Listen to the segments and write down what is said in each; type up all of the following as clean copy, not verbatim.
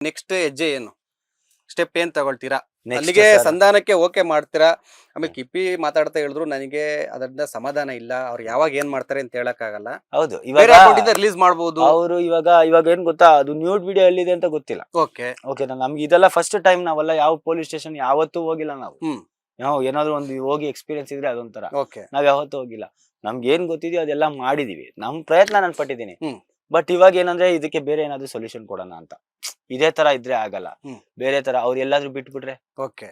Next ಹೆಜ್ಜೆ ಏನು, step ಏನ್ ತಗೊಳ್ತೀರಾ? Next ಅಲ್ಲಿಗೆ sir, ಸಂಧಾನಕ್ಕೆ ಓಕೆ ಮಾಡ್ತೀರಾ? ಆಮೇಲೆ ಕಿಪ್ಪಿ ಮಾತಾಡ್ತಾ ಹೇಳಿದ್ರು ನನಗೆ ಅದರಿಂದ ಸಮಾಧಾನ ಇಲ್ಲ, ಅವ್ರು ಯಾವಾಗ ಏನ್ ಮಾಡ್ತಾರೆ ಅಂತ ಹೇಳಕ್ ಆಗಲ್ಲ. ಹೌದು ಬೇರೆ ಇವಾಗ ಅಕೌಂಟ್ ಇಂದ ರಿಲೀಸ್ ಮಾಡಬಹುದು. ಅವರು ಇವಾಗ ಏನ್ ಗೊತ್ತಾ, ಅದು ನ್ಯೂಡ್ ವಿಡಿಯೋ ಎಲ್ಲಿದೆ ಅಂತ ಗೊತ್ತಿಲ್ಲ. ಓಕೆ ಓಕೆನಾ, ನಮ್ಗೆ ಇದೆಲ್ಲ ಫಸ್ಟ್ ಟೈಮ್. ನಾವೆಲ್ಲ ಯಾವ ಪೊಲೀಸ್ ಸ್ಟೇಷನ್ ಯಾವತ್ತೂ ಹೋಗಿಲ್ಲ ನಾವು. ನಾವು ಏನಾದ್ರು ಒಂದು ಹೋಗಿ ಎಕ್ಸ್ಪೀರಿಯನ್ಸ್ ಇದ್ರೆ ಅದೊಂಥರ. ಓಕೆ ನಾವ್ ಯಾವತ್ತೂ ಹೋಗಿಲ್ಲ. ನಮ್ಗೆ ಏನ್ ಗೊತ್ತಿದೆಯೋ ಅದೆಲ್ಲ ಮಾಡಿದೀವಿ. ನಮ್ ಪ್ರಯತ್ನ ನಾನು ಪಟ್ಟಿದ್ದೀನಿ. ಹ್ಮ್. ಬಟ್ ಇವಾಗ ಏನಂದ್ರೆ ಇದಕ್ಕೆ ಬೇರೆ ಏನಾದ್ರು ಸೊಲ್ಯೂಷನ್ ಕೊಡೋಣ ಅಂತ. ಇದೇ ತರ ಇದ್ರೆ ಆಗಲ್ಲ. ಬೇರೆ ತರ ಅವ್ರು ಎಲ್ಲಾದ್ರೂ ಬಿಟ್ಬಿಟ್ರೆ, ಓಕೆ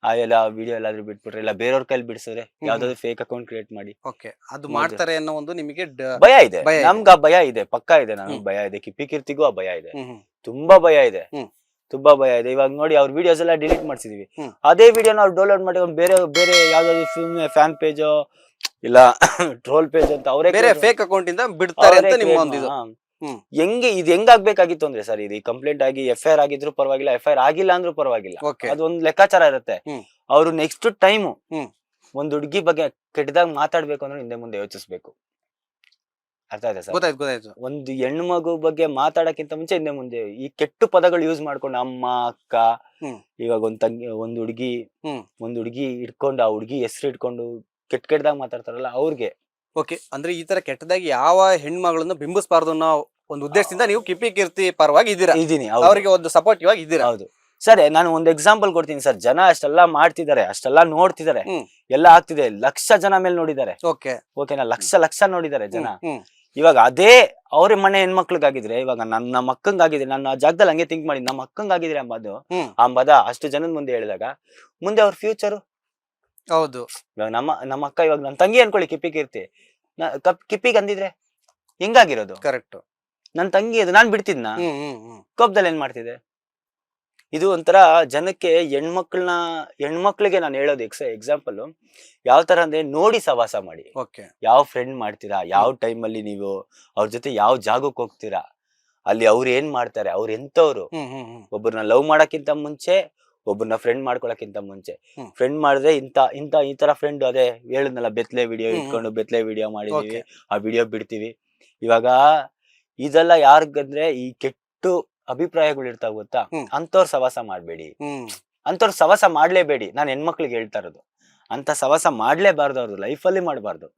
ಆ ಎಲ್ಲ ವಿಡಿಯೋ ಎಲ್ಲಾದ್ರೂ ಬಿಟ್ಬಿಟ್ರೆ, ಇಲ್ಲ ಬೇರೆಯವ್ರ ಕೈಲಿ ಬಿಡಿಸಿದ್ರೆ, ಯಾವ್ದಾದ್ರು ಫೇಕ್ ಅಕೌಂಟ್ ಕ್ರಿಯೇಟ್ ಮಾಡಿ ಓಕೆ ಅದು ಮಾಡ್ತಾರೆ ಅನ್ನೋ ಒಂದು ನಿಮಗೆ ಭಯ ಇದೆ. ಭಯ ಇದೆ. ನಮ್ಗ ಆ ಭಯ ಇದೆ, ಪಕ್ಕಾ ಇದೆ. ನನಗ್ ಭಯ ಇದೆ, ಕಿಪ್ಪಿ ಕೀರ್ತಿಗೂ ಆ ಭಯ ಇದೆ. ತುಂಬಾ ಭಯ ಇದೆ. ತುಂಬಾ ಭಯ ಇದೆ. ಇವಾಗ ನೋಡಿ, ಅವ್ರ ವಿಡಿಯೋಸ್ ಎಲ್ಲ ಡಿಲೀಟ್ ಮಾಡ್ಸಿದೀವಿ. ಅದೇ ವಿಡಿಯೋ ನಾವು ಡೌನ್ಲೋಡ್ ಮಾಡಿ ಬೇರೆ ಬೇರೆ ಯಾವ್ದಾದ್ರು ಫ್ಯಾನ್ ಪೇಜ್ ಇಲ್ಲ ಟ್ರೋಲ್ ಪೇಜ್ ಅಂತ ಅವರೇ ಬೇರೆ ಫೇಕ್ ಅಕೌಂಟ್ ಇಂದ ಬಿಡ್ತಾರೆ ಅಂತ ನಿಮ್ಮ ಒಂದು ಇದು. ಹೆಂಗಾಗ್ಬೇಕಾಗಿತ್ತು ಅಂದ್ರೆ ಸರ್, ಇದು ಕಂಪ್ಲೇಂಟ್ ಆಗಿ FIR ಆಗಿದ್ರು ಪರವಾಗಿಲ್ಲ, FIR ಆಗಿಲ್ಲ ಅಂದ್ರೂ ಪರವಾಗಿಲ್ಲ. ಅದೊಂದು ಲೆಕ್ಕಾಚಾರ ಇರುತ್ತೆ. ಅವ್ರು ನೆಕ್ಸ್ಟ್ ಟೈಮ್ ಒಂದ್ ಹುಡುಗಿ ಬಗ್ಗೆ ಕೆಟ್ಟದಾಗ ಮಾತಾಡ್ಬೇಕು ಅಂದ್ರೆ ಹಿಂದೆ ಮುಂದೆ ಯೋಚಿಸ್ಬೇಕು. ಅರ್ಥ ಆಯ್ತಾ ಸರ್? ಗೊತ್ತಾಯ್ತು. ಒಂದು ಹೆಣ್ಣು ಮಗು ಬಗ್ಗೆ ಮಾತಾಡಕ್ಕಿಂತ ಮುಂಚೆ ಹಿಂದೆ ಮುಂದೆ ಈ ಕೆಟ್ಟು ಪದಗಳು ಯೂಸ್ ಮಾಡ್ಕೊಂಡು ಅಮ್ಮ ಅಕ್ಕ, ಇವಾಗ ಒಂದ್ ಹುಡುಗಿ ಇಟ್ಕೊಂಡು ಆ ಹುಡುಗಿ ಹೆಸರು ಇಟ್ಕೊಂಡು ಕೆಟ್ಟದಾಗ ಮಾತಾಡ್ತಾರಲ್ಲ ಅವ್ರಿಗೆ. ಓಕೆ, ಅಂದ್ರೆ ಈ ತರ ಕೆಟ್ಟದಾಗಿ ಯಾವ ಹೆಣ್ಮಗಳನ್ನ ಬಿಂಬಿಸಬಾರ್ದು ಅನ್ನೋ ಒಂದು ಉದ್ದೇಶದಿಂದ ನೀವು ಕಿಪ್ಪಿ ಕೀರ್ತಿ ಪರವಾಗಿ ಇದ್ದೀರಾ. ಅವರಿಗೆ ಒಂದು ಸಪೋರ್ಟಿವ್ ಆಗಿ ಇದ್ದೀರಾ. ಹೌದು ಸರ್. ನಾನು ಒಂದು ಎಕ್ಸಾಂಪಲ್ ಕೊಡ್ತೀನಿ ಸರ್. ಜನ ಅಷ್ಟೆಲ್ಲಾ ಮಾಡ್ತಿದ್ದಾರೆ, ಅಷ್ಟೆಲ್ಲಾ ನೋಡ್ತಿದ್ದಾರೆ, ಎಲ್ಲ ಆಗ್ತಿದೆ. ಲಕ್ಷ ಜನ ಮೇಲೆ ನೋಡಿದ್ದಾರೆ. ಓಕೆನಾ, ಲಕ್ಷ ನೋಡಿದ್ದಾರೆ ಜನ. ಇವಾಗ ಅದೇ ಅವ್ರ ಮನೆ ಹೆಣ್ಮಕ್ಳಿಗಾಗಿದ್ರೆ, ಇವಾಗ ನನ್ನ ಮಕ್ಕಂಗಾಗಿದ್ರೆ, ನನ್ನ ಜಾಗದಲ್ಲಿ ಹಂಗೆ ಥಿಂಕ್ ಮಾಡಿ ನಮ್ಮ ಮಕ್ಕಂಗಾಗಿದ್ರೆ ಅಂಬದ ಅಷ್ಟು ಜನದ ಮುಂದೆ ಹೇಳಿದಾಗ ಮುಂದೆ ಅವ್ರ ಫ್ಯೂಚರು. ಹೌದು, ಇವಾಗ ನಮ್ಮ ಅಕ್ಕ, ಇವಾಗ ನನ್ನ ತಂಗಿ ಅನ್ಕೊಳ್ಳಿ, ಕಿಪ್ಪಿ ಕೀರ್ತಿ ಕಿಪ್ಪಿಗೆ ಅಂದಿದ್ರೆ ಹೆಂಗಾಗಿರೋದು? ಕರೆಕ್ಟ್. ನನ್ನ ತಂಗಿ ಅದು ನಾನ್ ಬಿಡ್ತಿದ್ನ ಕೋಪದಲ್ಲಿ ಏನ್ ಮಾಡ್ತಿದ್ದೆ? ಇದು ಒಂಥರ ಜನಕ್ಕೆ ಹೆಣ್ಮಕ್ಳಿಗೆ ನಾನು ಹೇಳೋದು ಎಕ್ಸಾಂಪಲ್ ಯಾವ ತರ ಅಂದ್ರೆ, ನೋಡಿ ಸವಾಸ ಮಾಡಿ. ಯಾವ ಫ್ರೆಂಡ್ ಮಾಡ್ತೀರಾ, ಯಾವ ಟೈಮ್ ಅಲ್ಲಿ ನೀವು ಅವ್ರ ಜೊತೆ ಯಾವ ಜಾಗಕ್ಕೆ ಹೋಗ್ತೀರಾ, ಅಲ್ಲಿ ಅವ್ರು ಏನ್ ಮಾಡ್ತಾರೆ, ಅವ್ರು ಎಂತವ್ರು. ಒಬ್ಬರನ್ನ ಲವ್ ಮಾಡಕ್ಕಿಂತ ಮುಂಚೆ, ಒಬ್ಬರನ್ನ ಫ್ರೆಂಡ್ ಮಾಡ್ಕೊಳಕ್ಕಿಂತ ಮುಂಚೆ, ಫ್ರೆಂಡ್ ಮಾಡಿದ್ರೆ ಈ ತರ ಫ್ರೆಂಡ್, ಅದೇ ಹೇಳಿದ್ನಲ್ಲ, ಬೆತ್ಲೆ ವಿಡಿಯೋ ಇಟ್ಕೊಂಡು ಬೆತ್ಲೆ ವಿಡಿಯೋ ಮಾಡಿದೀವಿ, ಆ ವಿಡಿಯೋ ಬಿಡ್ತೀವಿ. ಇವಾಗ ಇದೆಲ್ಲ ಯಾರಿಗಂದ್ರೆ ಈ ಕೆಟ್ಟು ಅಭಿಪ್ರಾಯಗಳು ಇರ್ತಾವ ಗೊತ್ತಾ, ಅಂತವ್ರ ಸವಾಸ ಮಾಡ್ಬೇಡಿ. ಅಂತವ್ರ ಸವಾಸ ಮಾಡ್ಲೇಬೇಡಿ. ನಾನು ಹೆಣ್ಮಕ್ಳಿಗೆ ಹೇಳ್ತಾ ಇರೋದು, ಅಂತ ಸವಾಸ ಮಾಡ್ಲೇಬಾರ್ದು, ಅವ್ರದ್ದು ಲೈಫ್ ಅಲ್ಲಿ ಮಾಡ್ಬಾರ್ದು.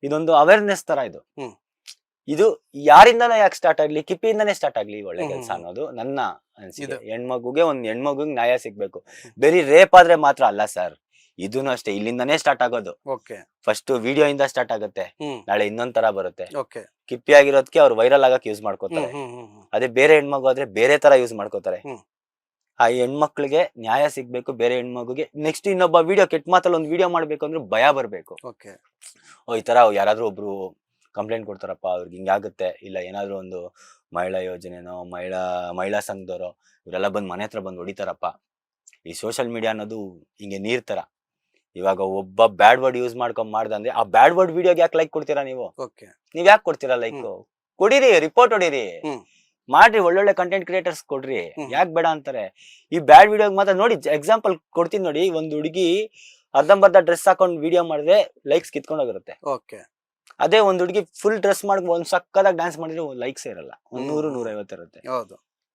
ಇದೊಂದು ಅವೇರ್ನೆಸ್ ತರ ಇದು ಯಾರಿಂದನೋ ಯಾಕೆ ಸ್ಟಾರ್ಟ್ ಆಗ್ಲಿ, ಕಿಪ್ಪಿಯಿಂದಾನೇ ಸ್ಟಾರ್ಟ್ ಆಗ್ಲಿ ಒಳ್ಳೆ ಕೆಲಸ ಅನ್ನೋದು ನನ್ನ ಅನಿಸಿಕೆ. ಹೆಣ್ಮಗುಗೆ ನ್ಯಾಯ ಸಿಗ್ಬೇಕು. ಬರೀ ರೇಪ್ ಆದ್ರೆ ಮಾತ್ರ ಅಲ್ಲ ಸರ್, ಇದೂನು ಅಷ್ಟೇ. ಇಲ್ಲಿಂದಾನೇ ಸ್ಟಾರ್ಟ್ ಆಗೋದು. ಫಸ್ಟ್ ವಿಡಿಯೋ ಇಂದ ಸ್ಟಾರ್ಟ್ ಆಗುತ್ತೆ, ನಾಳೆ ಇನ್ನೊಂದ್ ತರ ಬರುತ್ತೆ. ಕಿಪ್ಪಿ ಆಗಿರೋದಕ್ಕೆ ಅವ್ರು ವೈರಲ್ ಆಗಕ್ ಯೂಸ್ ಮಾಡ್ಕೋತಾರೆ. ಅದೇ ಬೇರೆ ಹೆಣ್ಮಗು ಆದ್ರೆ ಬೇರೆ ತರ ಯೂಸ್ ಮಾಡ್ಕೋತಾರೆ. ಆ ಹೆಣ್ಮಕ್ಳಿಗೆ ನ್ಯಾಯ ಸಿಗ್ಬೇಕು. ಬೇರೆ ಹೆಣ್ಮಗುಗೆ ನೆಕ್ಸ್ಟ್ ಇನ್ನೊಬ್ಬ ವಿಡಿಯೋ ಕೆಟ್ಟ ಮಾತಲ್ಲಿ ಒಂದು ವಿಡಿಯೋ ಮಾಡ್ಬೇಕು ಅಂದ್ರೆ ಭಯ ಬರ್ಬೇಕು. ಈ ತರ ಯಾರಾದ್ರೂ ಒಬ್ರು ಕಂಪ್ಲೇಂಟ್ ಕೊಡ್ತಾರಪ್ಪ, ಅವ್ರಿಗೆ ಹಿಂಗಾಗುತ್ತೆ, ಇಲ್ಲ ಏನಾದ್ರು ಒಂದು ಮಹಿಳಾ ಯೋಜನೆನೋ ಮಹಿಳಾ ಸಂಘದವರೋ ಇವರೆಲ್ಲ ಬಂದ್ ಮನೆ ಹತ್ರ ಬಂದು ಹೊಡಿತಾರಪ್ಪ. ಈ ಸೋಷಿಯಲ್ ಮೀಡಿಯಾ ಅನ್ನೋದು ಹಿಂಗೆ ನೀರ್ ತರ. ಇವಾಗ ಒಬ್ಬ ಬ್ಯಾಡ್ ವರ್ಡ್ ಯೂಸ್ ಮಾಡ್ದಂದ್ರೆ ಆ ಬ್ಯಾಡ್ ವರ್ಡ್ ವಿಡಿಯೋಗೆ ಯಾಕೆ ಲೈಕ್ ಕೊಡ್ತೀರಾ ನೀವು? ನೀವ್ ಯಾಕೆ ಕೊಡ್ತೀರಾ ಲೈಕ್? ಕೊಡಿರಿ, ರಿಪೋರ್ಟ್ ಹೊಡೀರಿ, ಮಾಡ್ರಿ, ಒಳ್ಳೊಳ್ಳೆ ಕಂಟೆಂಟ್ ಕ್ರಿಯೇಟರ್ಸ್ ಕೊಡ್ರಿ. ಯಾಕೆ ಬೇಡ ಅಂತಾರೆ? ಈ ಬ್ಯಾಡ್ ವಿಡಿಯೋಗೆ ಮಾತ್ರ ನೋಡಿ, ಎಕ್ಸಾಂಪಲ್ ಕೊಡ್ತೀನಿ ನೋಡಿ. ಒಂದು ಹುಡುಗಿ ಅರ್ಧಂಬರ್ಧ ಡ್ರೆಸ್ ಹಾಕೊಂಡ್ ವಿಡಿಯೋ ಮಾಡಿದ್ರೆ ಲೈಕ್ಸ್ ಕಿತ್ಕೊಂಡು ಹೋಗಿರುತ್ತೆ. ಅದೇ ಒಂದ್ ಹುಡುಗಿ ಫುಲ್ ಡ್ರೆಸ್ ಮಾಡಿ ಒಂದ್ ಸಕ್ಕದಾಗ ಡ್ಯಾನ್ಸ್ ಮಾಡಿದ್ರೆ ಲೈಕ್ಸ್ ಇರಲ್ಲ, 100-150 ಇರುತ್ತೆ.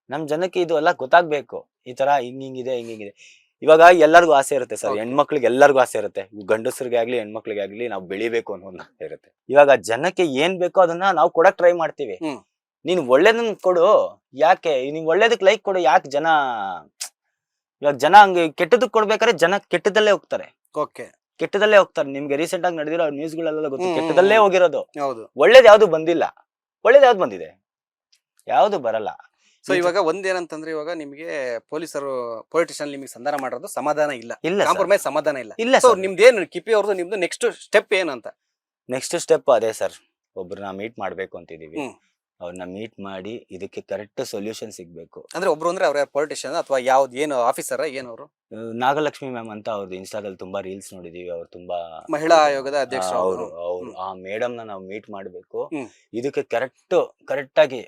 ನಮ್ ಜನಕ್ಕೆ ಇದು ಎಲ್ಲ ಗೊತ್ತಾಗ್ಬೇಕು. ಈ ತರ ಹಿಂಗಿದೆ. ಇವಾಗ ಎಲ್ಲರಿಗೂ ಆಸೆ ಇರುತ್ತೆ ಸರ್, ಹೆಣ್ಮಕ್ಳಿಗೆ ಎಲ್ಲರಿಗೂ ಆಸೆ ಇರುತ್ತೆ. ಗಂಡಸರಿಗೆ ಆಗ್ಲಿ ಹೆಣ್ಮಕ್ಳಿಗೆ ಆಗ್ಲಿ ನಾವು ಬೆಳಿಬೇಕು ಅನ್ನೋದು ಇರುತ್ತೆ. ಇವಾಗ ಜನಕ್ಕೆ ಏನ್ ಬೇಕೋ ಅದನ್ನ ನಾವು ಕೊಡಕ್ ಟ್ರೈ ಮಾಡ್ತೀವಿ. ನೀನ್ ಒಳ್ಳೇದನ್ನ ಕೊಡು, ಯಾಕೆ ನೀವ್ ಒಳ್ಳೇದಕ್ ಲೈಕ್ ಕೊಡು, ಯಾಕೆ ಜನ ಇವಾಗ ಹಂಗೆ ಕೆಟ್ಟದಕ್ ಕೊಡ್ಬೇಕಾದ್ರೆ ಜನ ಕೆಟ್ಟದಲ್ಲೇ ಹೋಗ್ತಾರೆ. ನಿಮ್ಗೆ ರೀಸೆಂಟ್ ಆಗಿ ನಡೆದಿರೋ ನ್ಯೂಸ್ ಗಳೆಲ್ಲ ಗೊತ್ತು, ಕೆಟ್ಟದಲ್ಲೇ ಹೋಗಿರೋದು. ಒಳ್ಳೇದ್ ಯಾವ್ದು ಬಂದಿಲ್ಲ. ಒಳ್ಳೇದ್ ಯಾವ್ದು ಬಂದಿದೆ? ಯಾವ್ದು ಬರಲ್ಲ. ಸೊ ಇವಾಗ ಒಂದೇನಂತಂದ್ರೆ, ಇವಾಗ ನಿಮ್ಗೆ ಪೊಲಿಟಿಷಿಯನ್ ನಿಮ್ಗೆ ಸಂಧಾನ ಮಾಡೋದು ಸಮಾಧಾನ ಇಲ್ಲ, ಕಾಂಪ್ರಮೈಸ್ ಸಮಾಧಾನ ಇಲ್ಲ. ಸೊ ನಿಮ್ದೇನು ಕಿಪ್ಪಿ ಅವ್ರದ್ದು ನಿಮ್ದು ನೆಕ್ಸ್ಟ್ ಸ್ಟೆಪ್ ಏನಂತ? ನೆಕ್ಸ್ಟ್ ಸ್ಟೆಪ್ ಅದೇ ಸರ್, ಒಬ್ರನ್ನ ಮೀಟ್ ಮಾಡ್ಬೇಕು ಅಂತಿದೀವಿ. ಅವ್ರನ್ನ ಮೀಟ್ ಮಾಡಿ ಇದಕ್ಕೆ ಕರೆಕ್ಟ್ ಸೊಲ್ಯೂಷನ್ ಸಿಗ್ಬೇಕು. ಅಂದ್ರೆ ಒಬ್ರು ಅಂದ್ರೆ ಅವ್ರ ಪೊಲಿಟಿಷಿಯನ್ ಅಥವಾ ಏನು ಆಫೀಸರ್ ಏನವರು? ನಾಗಲಕ್ಷ್ಮಿ ಮ್ಯಾಮ್ ಅಂತ ಅವ್ರದ್ದು ಇನ್ಸ್ಟಾದಲ್ಲಿ ತುಂಬಾ ರೀಲ್ಸ್ ನೋಡಿದೀವಿ. ಅವ್ರು ತುಂಬಾ ಮಹಿಳಾ ಆಯೋಗದ ಅಧ್ಯಕ್ಷರು. ಅವ್ರು ಆ ಮೇಡಮ್ ನಾವು ಮೀಟ್ ಮಾಡ್ಬೇಕು. ಇದಕ್ಕೆ ಕರೆಕ್ಟ್ ಆಗಿ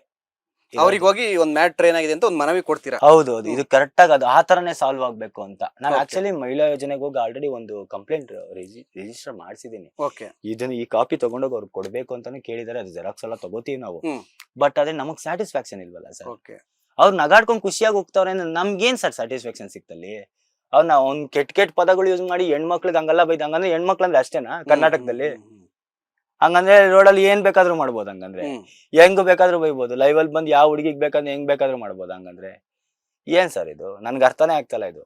ಅವ್ರಿಗೆ ಹೋಗಿ ಒಂದ್ ಮ್ಯಾಟ್ರ್ ಏನಾಗಿದೆ ಅಂತ ಒಂದ್ ಮನವಿ ಕೊಡ್ತೀರಾ? ಹೌದು, ಇದು ಕರೆಕ್ಟ್ ಆಗಿ ಅದು ಆ ತರನೇ ಸಾಲ್ವ್ ಆಗ್ಬೇಕು ಅಂತ. ನಾನು ಆಕ್ಚುಲಿ ಮಹಿಳಾ ಯೋಜನೆಗೆ ಹೋಗಿ ಆಲ್ರೆಡಿ ಒಂದು ಕಂಪ್ಲೇಂಟ್ ರಿಜಿಸ್ಟರ್ ಮಾಡಿಸಿದೀನಿ. ಇದನ್ನ ಈ ಕಾಪಿ ತಗೊಂಡೋಗಿ ಅವ್ರಿಗೆ ಕೊಡ್ಬೇಕು ಅಂತಾನೆ ಕೇಳಿದಾರೆ. ಅದು ಜೆರಾಕ್ಸ್ ಎಲ್ಲ ತಗೋತೀವಿ ನಾವು. ಬಟ್ ಅದೇ ನಮಗ್ ಸ್ಯಾಟಿಸ್ಫ್ಯಾಕ್ಷನ್ ಇಲ್ವಲ್ಲ ಸರ್. ಅವ್ರು ನಗಾಡ್ಕೊಂಡ್ ಖುಷಿಯಾಗಿ ಹೋಗ್ತಾವ್ರೆ ಅಂದ್ರೆ ನಮ್ಗೇನ್ ಸರ್ ಸ್ಯಾಟಿಸ್ಫ್ಯಾಕ್ಷನ್ ಸಿಕ್ತಲ್ಲಿ? ಅವ್ನ ಅವ್ನ್ ಕೆಟ್ಟ ಪದಗಳು ಯೂಸ್ ಮಾಡಿ ಹೆಣ್ಮಕ್ಳಿಗೆ ಹಂಗಲ್ಲ ಬೈದ್, ಹಂಗಂದ್ರೆ ಹೆಣ್ಮಕ್ಳಂದ್ರೆ ಅಷ್ಟೇನಾ ಕರ್ನಾಟಕದಲ್ಲಿ? ಹಂಗಂದ್ರೆ ರೋಡಲ್ಲಿ ಏನ್ ಬೇಕಾದ್ರೂ ಮಾಡ್ಬೋದು, ಹಂಗಂದ್ರೆ ಹೆಂಗ್ ಬೇಕಾದ್ರೂ ಬೈಬೋದು, ಲೈವ್ ಅಲ್ಲಿ ಬಂದ್ ಯಾವ ಹುಡುಗಿಗ್ ಬೇಕಾದ್ರೆ ಹೆಂಗ್ ಬೇಕಾದ್ರೂ ಮಾಡ್ಬೋದು, ಹಂಗಂದ್ರೆ ಏನ್ ಸರ್ ಇದು? ನನ್ಗೆ ಅರ್ಥನೇ ಆಗ್ತಲ್ಲ ಇದು.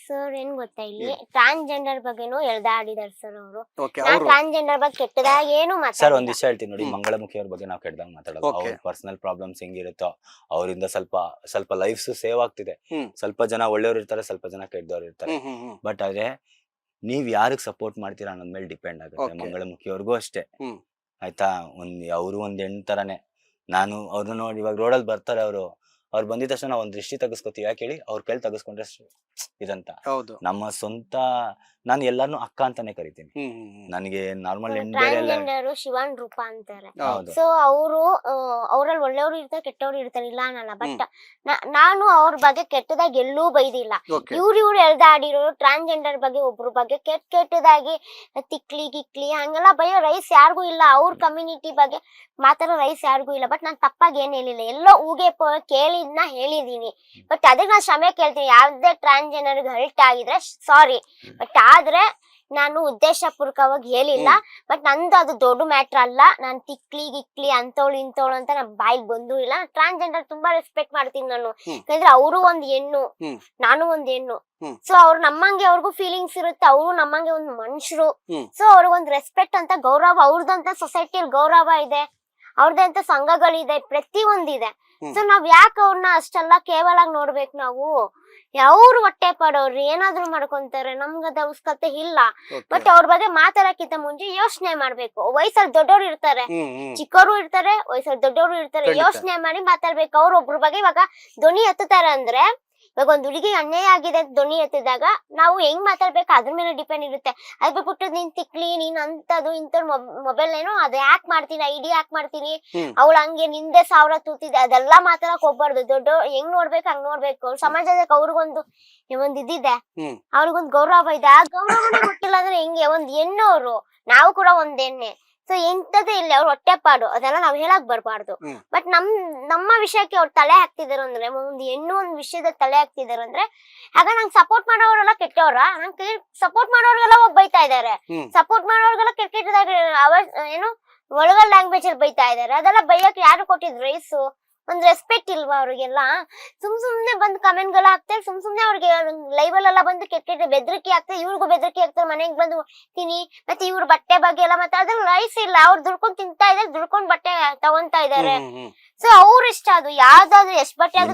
ಸರ್ ಏನ್ ಗೊತ್ತಾ, ಇಲ್ಲಿ ಟ್ರಾನ್ಸ್ಜೆಂಡರ್ ಬಗ್ಗೆನೂ ಎಳ್ದಾಡಿದಾರೆ ಸರ್ ಅವರು. ಟ್ರಾನ್ಸ್ಜೆಂಡರ್ ಬಗ್ಗೆ ಕೆಟ್ಟದಾಗ ಏನು ಸರ್ ಒಂದ್ ವಿಷಯ ಹೇಳ್ತೀನಿ ನೋಡಿ, ಮಂಗಳಮುಖಿ ಅವ್ರ ಬಗ್ಗೆ ನಾವು ಕೆಟ್ಟದಾಗ ಮಾತಾಡಲ್ಲ. ಅವ್ರ ಪರ್ಸನಲ್ ಪ್ರಾಬ್ಲಮ್ಸ್ ಹೆಂಗಿರುತ್ತೋ ಅವರಿಂದ ಸ್ವಲ್ಪ ಲೈಫ್ಸ್ ಸೇವ್ ಆಗ್ತಿದೆ. ಸ್ವಲ್ಪ ಜನ ಒಳ್ಳೆಯವ್ರು ಇರ್ತಾರೆ, ಸ್ವಲ್ಪ ಜನ ಕೆಟ್ಟದವ್ರು ಇರ್ತಾರೆ. ಬಟ್ ಆದ್ರೆ ನೀವ್ ಯಾರಿಗ್ ಸಪೋರ್ಟ್ ಮಾಡ್ತೀರಾ ಅನ್ನೋದ್ ಮೇಲೆ ಡಿಪೆಂಡ್ ಆಗುತ್ತೆ. ಮಂಗಳಮುಖಿ ಅವ್ರಿಗೂ ಅಷ್ಟೇ ಆಯ್ತಾ, ಅವರು ಒಂದ್ ಹೆಣ್ ತರಾನೇ. ನಾನು ಅವ್ರನ್ನ ನೋಡಿ ಇವಾಗ ರೋಡಲ್ಲಿ ಬರ್ತಾರೆ ಅವ್ರು ಬಂದಿದ ತಕ್ಷಣ ನಾವು ಒಂದ್ ದೃಷ್ಟಿ ತೆಗಿಸ್ಕೊತೀವಿ. ಯಾಕೆ ಹೇಳಿ? ಅವ್ರ ಕೈಲಿ ತೆಗಿಸ್ಕೊಂಡ್ರೆ ಇದಂತ. ನಮ್ಮ ಸ್ವಂತ ನಾನು ಎಲ್ಲಾರ್ನು ಅಕ್ಕ ಅಂತಾನೆ ಕರಿತೀನಿ. ನನಗೆ ನಾರ್ಮಲ್ ಟ್ರಾನ್ಸ್ಜೆಂಡರ್ ಶಿವನ್ ರೂಪ ಅಂತಾರೆ. ಸೊ ಅವ್ರಲ್ಲಿ ಒಳ್ಳೆಯವ್ರು ಇರ್ತಾರೆ, ಕೆಟ್ಟವ್ರು ಇರ್ತಾರೆ, ಇಲ್ಲ ಅನ್ನಲ್ಲ. ಬಟ್ ನಾನು ಅವ್ರ ಬಗ್ಗೆ ಕೆಟ್ಟದಾಗಿ ಎಲ್ಲೂ ಬೈದಿಲ್ಲ. ಇವ್ರು ಎಳ್ದಾಡಿರೋ ಟ್ರಾನ್ಸ್ಜೆಂಡರ್ ಬಗ್ಗೆ ಒಬ್ರ ಬಗ್ಗೆ ಕೆಟ್ಟದಾಗಿ ತಿಕ್ಲಿ ಗಿಕ್ಲಿ ಹಂಗೆಲ್ಲ ಬೈಯೋ ರೈಸ್ ಯಾರಿಗೂ ಇಲ್ಲ. ಅವ್ರ ಕಮ್ಯುನಿಟಿ ಬಗ್ಗೆ ಮಾತಾಡೋ ರೈಸ್ ಯಾರಿಗೂ ಇಲ್ಲ. ಬಟ್ ನಾನ್ ತಪ್ಪಾಗಿ ಏನ್ ಹೇಳಿಲ್ಲ, ಎಲ್ಲೋ ಊಗೆ ಕೇಳಿದ್ನ ಹೇಳಿದೀನಿ. ಬಟ್ ಅದಕ್ಕೆ ನಾನು ಕ್ಷಮೆ ಕೇಳ್ತೀನಿ. ಯಾವ್ದೇ ಟ್ರಾನ್ಸ್ಜೆಂಡರ್ ಹರ್ಟ್ ಆಗಿದ್ರೆ ಸಾರಿ, ಬಟ್ ಆದ್ರೆ ನಾನು ಉದ್ದೇಶ ಪೂರ್ವಕವಾಗಿ ಹೇಳಿಲ್ಲ. ಬಟ್ ನಂದು ಅದು ದೊಡ್ಡ ಮ್ಯಾಟ್ರ್ ಅಲ್ಲ. ನಾನ್ ತಿಕ್ಲಿ ಗಿಕ್ಲಿ ಅಂತವಳು ಇಂತವಳು ಅಂತ ನನ್ ಬಾಯಿಗೆ ಬಂದೂ ಇಲ್ಲ. ಟ್ರಾನ್ಸ್ಜೆಂಡರ್ ತುಂಬಾ ರೆಸ್ಪೆಕ್ಟ್ ಮಾಡ್ತೀನಿ ನಾನು. ಯಾಕಂದ್ರೆ ಅವರು ಒಂದ್ ಹೆಣ್ಣು, ನಾನು ಒಂದ್ ಹೆಣ್ಣು. ಸೊ ಅವ್ರು ನಮ್ಮಂಗೆ, ಅವ್ರಿಗೂ ಫೀಲಿಂಗ್ಸ್ ಇರುತ್ತೆ, ಅವರು ನಮ್ಮಂಗೆ ಒಂದ್ ಮನುಷ್ಯರು. ಸೊ ಅವ್ರಿಗೊಂದ್ ರೆಸ್ಪೆಕ್ಟ್ ಅಂತ ಗೌರವ, ಅವ್ರದಂತ ಸೊಸೈಟಿಯಲ್ಲಿ ಗೌರವ ಇದೆ, ಅವ್ರದಂತ ಸಂಘಗಳಿದೆ, ಪ್ರತಿ ಒಂದಿದೆ. ಸೊ ನಾವ್ ಯಾಕೆ ಅವ್ರನ್ನ ಅಷ್ಟೆಲ್ಲ ಕೇವಲ ನೋಡ್ಬೇಕು? ನಾವು ಅವ್ರು ಹೊಟ್ಟೆ ಪಡೋರು ಏನಾದ್ರು ಮಾಡ್ಕೊಂತಾರೆ, ನಮ್ಗದ ಅವಶ್ಯಕತೆ ಇಲ್ಲ. ಬಟ್ ಅವ್ರ ಬಗ್ಗೆ ಮಾತಾಡಕ್ಕಿಂತ ಮುಂಚೆ ಯೋಚನೆ ಮಾಡ್ಬೇಕು. ವಯಸ್ಸಲ್ಲಿ ದೊಡ್ಡವ್ರು ಇರ್ತಾರೆ, ಚಿಕ್ಕವರು ಇರ್ತಾರೆ, ವಯಸ್ಸಲ್ಲಿ ದೊಡ್ಡವ್ರು ಇರ್ತಾರೆ. ಯೋಚನೆ ಮಾಡಿ ಮಾತಾಡ್ಬೇಕು. ಅವ್ರ ಒಬ್ರ ಬಗ್ಗೆ ಇವಾಗ ಧ್ವನಿ ಎತ್ತುತ್ತಾರೆ ಅಂದ್ರೆ, ಇವಾಗ ಒಂದ್ ಹುಡುಗಿ ಅನ್ಯಾಯ ಆಗಿದೆ ಅಂತ ಧ್ವನಿ ಎತ್ತಿದಾಗ ನಾವು ಹೆಂಗ್ ಮಾತಾಡ್ಬೇಕು ಅದ್ರ ಮೇಲೆ ಡಿಪೆಂಡ್ ಇರುತ್ತೆ. ಅದ್ ಬಿಟ್ಬಿಟ್ಟು ನೀನ್ ತಿಕ್ಲಿ, ನೀನ್ ಅಂತದು ಇಂತ ಮೊಬೈಲ್ ಏನೋ ಅದ್ ಯಾಕ್ ಮಾಡ್ತೀನಿ, ಐಡಿ ಯಾಕ್ ಮಾಡ್ತೀನಿ, ಅವಳು ಹಂಗೆ ನಿಂದೆ 1000 ತೂತಿದೆ, ಅದೆಲ್ಲಾ ಮಾತಾಡಕ್ ಹೋಗ್ಬಾರ್ದು. ದೊಡ್ಡ ಹೆಂಗ್ ನೋಡ್ಬೇಕು ಹಂಗ್ ನೋಡ್ಬೇಕು. ಸಮಾಜದಕ್ಕೆ ಅವ್ರಿಗೊಂದು ಇದಿದೆ, ಅವ್ರಿಗೊಂದು ಗೌರವ ಇದೆ. ಆ ಗೌರವನೇ ಗೊತ್ತಿಲ್ಲ ಅಂದ್ರೆ ಹೆಂಗೆ? ಒಂದ್ ಹೆಣ್ಣವ್ರು, ನಾವು ಕೂಡ ಒಂದ್ ಹೆಣ್ಣೆ. ಸೊ ಎಂತದೇ ಇಲ್ಲ, ಅವ್ರು ಹೊಟ್ಟೆ ಪಾಡು, ಅದೆಲ್ಲ ನಾವ್ ಹೇಳಕ್ ಬರ್ಬಾರ್ದು. ಬಟ್ ನಮ್ಮ ವಿಷಯಕ್ಕೆ ಅವ್ರು ತಲೆ ಹಾಕ್ತಿದಾರು ಅಂದ್ರೆ, ಒಂದ್ ಹೆಣ್ಣು ಒಂದ್ ವಿಷಯದ ತಲೆ ಹಾಕ್ತಿದಾರು ಅಂದ್ರೆ, ಆಗ ನಂಗೆ ಸಪೋರ್ಟ್ ಮಾಡೋರೆಲ್ಲ ಕೆಟ್ಟವ್ರ? ನಂಗೆ ಸಪೋರ್ಟ್ ಮಾಡೋರ್ಗೆಲ್ಲ ಹೋಗಿ ಬೈತಾ ಇದಾರೆ. ಸಪೋರ್ಟ್ ಮಾಡೋರ್ಗೆಲ್ಲ ಕೆಟ್ಟದಾಗ ಏನು ಒಳಗಲ್ ಲ್ಯಾಂಗ್ವೇಜ್ ಅಲ್ಲಿ ಬೈತಾ ಇದಾರೆ. ಅದೆಲ್ಲ ಬೈಯಕ್ ಯಾರು ಕೊಟ್ಟಿದ್ರು ರೈಸು? ಒಂದ್ ರೆಸ್ಪೆಕ್ಟ್ ಇಲ್ವಾ ಅವ್ರಿಗೆಲ್ಲ? ಸುಮ್ನೆ ಬಂದ್ ಕಮೆಂಟ್ ಗಳ ಹಾಕ್ತಾರೆ, ಸುಮ್ನೆ ಅವ್ರಿಗೆ ಲೈವ್ ಅಲ್ಲೆಲ್ಲ ಬಂದು ಕೆಟ್ಟ ಬೆದರಿಕೆ ಆಗ್ತಾರೆ. ಇವ್ರಿಗೂ ಬೆದರಿಕೆ ಆಗ್ತಾರೆ, ಮನೆಗ್ ಬಂದು ತಿನ್ನಿ. ಮತ್ತೆ ಇವ್ರ ಬಟ್ಟೆ ಬಗ್ಗೆ ಎಲ್ಲ ಮಾತಾಡಿದ್ರೆ ರೈಸ್ ಇಲ್ಲ. ಅವ್ರು ದುಡ್ಕೊಂಡ್ ತಿಂತಾ ಇದಾರೆ, ದುಡ್ಕೊಂಡ್ ಬಟ್ಟೆ ತಗೊಂತಾ ಇದಾರೆ. ಸೊ ಅವ್ರ ಇಷ್ಟ ಅದು, ಯಾವ್ದಾದ್ರು ಎಷ್ಟ್ ಬಟ್ಟೆ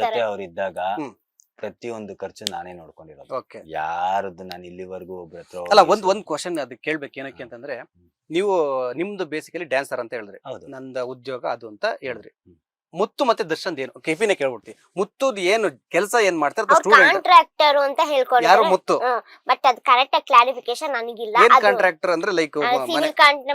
ಜೊತೆ ಅವ್ರಿದ್ದಾಗ ಪ್ರತಿಯೊಂದು ಖರ್ಚು ನಾನೇ ನೋಡ್ಕೊಂಡಿರೋದು. ಯಾರದ್ದು ನಾನು ಇಲ್ಲಿವರೆಗೂ ಒಬ್ರ ಹತ್ರ ಅಲ್ಲ. ಒಂದ್ ಕ್ವಶನ್ ಅದಕ್ಕೆ ಕೇಳ್ಬೇಕು. ಏನಕ್ಕೆ ಅಂತಂದ್ರೆ, ನೀವು ನಿಮ್ದು ಬೇಸಿಕಲಿ ಡ್ಯಾನ್ಸರ್ ಅಂತ ಹೇಳಿದ್ರಿ, ನಂದ ಉದ್ಯೋಗ ಅದು ಅಂತ ಹೇಳಿದ್ರಿ. ಮುತ್ತು ಮತ್ತೆ ದರ್ಶನ್ ಏನು ಕೆಪಿನೇ ಕೇಳ್ಬಿಡ್ತಿ, ಮುತ್ತುದ್ ಏನು ಕೆಲಸ ಏನ್ ಮಾಡ್ತಾರೆ? ಕಾಂಟ್ರಾಕ್ಟರ್ ಅಂತ ಹೇಳ್ಕೊಂಡು ಯಾರು ಮುತ್ತು? ಬಟ್ ಅದ್ ಕರೆಕ್ಟ್ ಆಗಿ ಕ್ಲಾರಿಫಿಕೇಶನ್ ನನಗಿಲ್ಲ. ಕಾಂಟ್ರಾಕ್ಟರ್ ಅಂದ್ರೆ ಲೈಕ್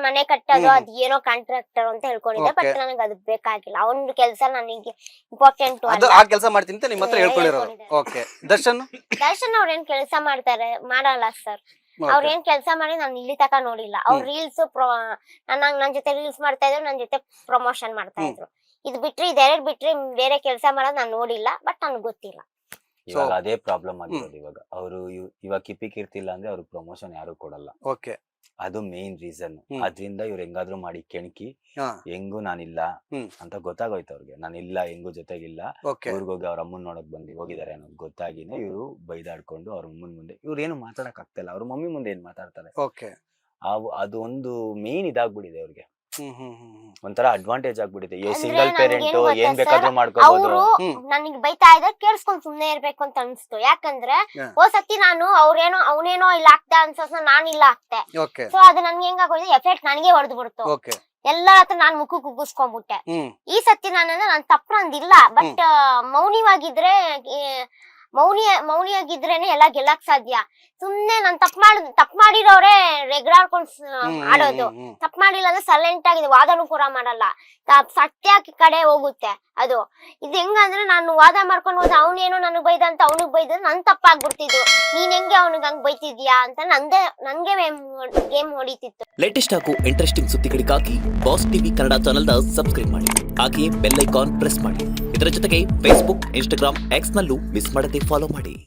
ಮನೆ ಕಟ್ಟೋದು, ಅದ್ ಏನೋ ಕಾಂಟ್ರಾಕ್ಟರ್ ಅಂತ ಹೇಳ್ಕೊಂಡಿದ್ದೆ. ಬಟ್ ನನಗೆ ಅದು ಬೇಕಾಗಿಲ್ಲ. ಅವ್ನ ಕೆಲಸ ನನಗೆ ಇಂಪಾರ್ಟೆಂಟ್. ಆ ಕೆಲಸ ಮಾಡ್ತೀನಿ ಅಂತ ನಿಮ್ಮ ಹತ್ರ ಹೇಳ್ಕೊಂಡಿರೋದು. ಓಕೆ. ದರ್ಶನ್ ಅವ್ರೇನ್ ಕೆಲಸ ಮಾಡ್ತಾರೆ? ಮಾಡಲ್ಲ ಸರ್. ಅವ್ರ ಏನ್ ಕೆಲ್ಸ ಮಾಡಿ ನಾನು ಇಲ್ಲಿ ತಕ ನೋಡಿಲ್ಲ. ಅವ್ರ ರೀಲ್ಸ್ ನನ್ ಜೊತೆ ರೀಲ್ಸ್ ಮಾಡ್ತಾ ಇದ್ರು, ನನ್ ಜೊತೆ ಪ್ರಮೋಷನ್ ಮಾಡ್ತಾ ಇದ್ರು. ಇದು ಬಿಟ್ರಿ, ಇದೆರಡ್ ಬಿಟ್ರಿ ಬೇರೆ ಕೆಲ್ಸ ಮಾಡೋದ್ ನಾನ್ ನೋಡಿಲ್ಲ. ಬಟ್ ನನ್ಗೆ ಗೊತ್ತಿಲ್ಲ. ಇವಾಗ ಅದೇ ಪ್ರಾಬ್ಲಮ್ ಆಗಿರೋದು. ಇವಾಗ ಕಿಪಿ ಕೀರ್ತಿಲ್ಲ ಅಂದ್ರೆ ಅವ್ರಿಗೆ ಪ್ರಮೋಷನ್ ಯಾರು ಕೊಡಲ್ಲ. ಓಕೆ. ಅದು ಮೇನ್ ರೀಸನ್. ಅದ್ರಿಂದ ಇವ್ರು ಹೆಂಗಾದ್ರು ಮಾಡಿ ಕೆಣಕಿ ಹೆಂಗು ನಾನಿಲ್ಲ ಅಂತ ಗೊತ್ತಾಗೋಯ್ತು ಅವ್ರಿಗೆ. ನಾನಿಲ್ಲ, ಹೆಂಗು ಜೊತೆಗಿಲ್ಲ, ಊರ್ಗೋಗಿ ಅವ್ರ ಅಮ್ಮನ್ ನೋಡಕ್ ಹೋಗಿದ್ದಾರೆ ಅನ್ನೋದು ಗೊತ್ತಾಗಿನೇ ಇವ್ರು ಬೈದಾಡ್ಕೊಂಡು ಅವ್ರ ಅಮ್ಮನ್ ಮುಂದೆ ಇವ್ರು ಏನು ಮಾತಾಡಕ್ ಆಗ್ತಿಲ್ಲ. ಅವ್ರ ಮಮ್ಮಿ ಮುಂದೆ ಏನ್ ಮಾತಾಡ್ತಾರೆ? ಅದು ಒಂದು ಮೇನ್ ಇದಾಗ್ಬಿಟ್ಟಿದೆ ಅವ್ರಿಗೆ. ಒಂಥರ ಅಡ್ವಾಂಟೇಜ್ ಆಗ್ಬಿಟ್ಟಿದೆ. ಸಿಂಗಲ್ ಪೇರೆಂಟ್ ಏನ್ ಬೇಕಾದ್ರೂ ಮಾಡ್ಕೋಬಹುದು. ನನಗೆ ಬೈತಾ ಇದ್ರೆ ಕೇಳಿಸ್ಕೊಂಡ್ ಸುಮ್ನೆ ಇರ್ಬೇಕು ಅಂತ ಅನ್ಸ್ತು. ಯಾಕಂದ್ರೆ ಸತಿ ನಾನು ಅವನೇನೋ ಇಲ್ಲ ಆಗ್ತಾ ಅನ್ಸೋ ನಾನ್ ಇಲ್ಲ ಆಗ್ತೆ. ಸೊ ಅದು ನನ್ಗೆ ಹೆಂಗಾಗೋದು, ಎಫೆಕ್ಟ್ ನನಗೆ ಹೊಡೆದು ಬಿಡ್ತು. ಎಲ್ಲರ ಹತ್ರ ನಾನ್ ಮುಖ ಕುಗ್ಗಿಸ್ಕೊಂಡ್ಬಿಟ್ಟೆ. ಈ ಸತಿ ನನ್ ತಪ್ಪು ನಂದಿಲ್ಲ. ಬಟ್ ಮೌನಿವಾಗಿದ್ರೆ ಮೌನಿಯಾಗಿದ್ರೇನೆ ಎಲ್ಲ ಗೆಲ್ಲಕ್ ಸಾಧ್ಯ. ಸುಮ್ನೆ ನಾನ್ ತಪ್ಪು ಮಾಡಿರೋರೆ ರೆಗ್ರಾಡ್ಕೊಂಡ್ ಆಡೋದು. ತಪ್ಪು ಮಾಡಿಲ್ಲ ಅಂದ್ರೆ ಸೈಲೆಂಟ್ ಆಗಿದೆ, ವಾದನೂ ಕೂಡ ಮಾಡಲ್ಲ, ಸತ್ಯ ಕಡೆ ಹೋಗುತ್ತೆ ಅದು. ಇದು ಹೆಂಗಂದ್ರೆ ನಾನು ವಾದ ಮಾಡ್ಕೊಂಡು ಹೋದ್ರೆ ಅವನೇನೋ ನನಗ್ ಬೈದ ಅಂತ ಅವನಿಗೆ ಬೈದ್ರೆ ನನ್ ತಪ್ಪಾಗ್ಬಿಡ್ತಿದ್ದು, ನೀನ್ ಹೆಂಗೆ ಅವನಿಗೆ ಹಂಗ್ ಬೈತಿದ್ಯಾ ಅಂತ ನನ್ಗೆ ಗೇಮ್ ಹೊಡಿತಿತ್ತು. ಲೇಟೆಸ್ಟ್ ಹಾಗೂ ಇಂಟ್ರೆಸ್ಟಿಂಗ್ ಸುದ್ದಿಗಳಿಗಾಗಿ ಬಾಸ್ ಟಿವಿ ಕನ್ನಡ ಚಾನೆಲ್ನ ಸಬ್ಸ್ಕ್ರೈಬ್ ಮಾಡಿ, ಹಾಗೆಯೇ ಬೆಲ್ ಐಕಾನ್ ಪ್ರೆಸ್ ಮಾಡಿ. ಇದರ ಜೊತೆಗೆ ಫೇಸ್ಬುಕ್, ಇನ್ಸ್ಟಾಗ್ರಾಮ್, ಎಕ್ಸ್ ನಲ್ಲೂ ಮಿಸ್ ಮಾಡದೆ ಫಾಲೋ ಮಾಡಿ.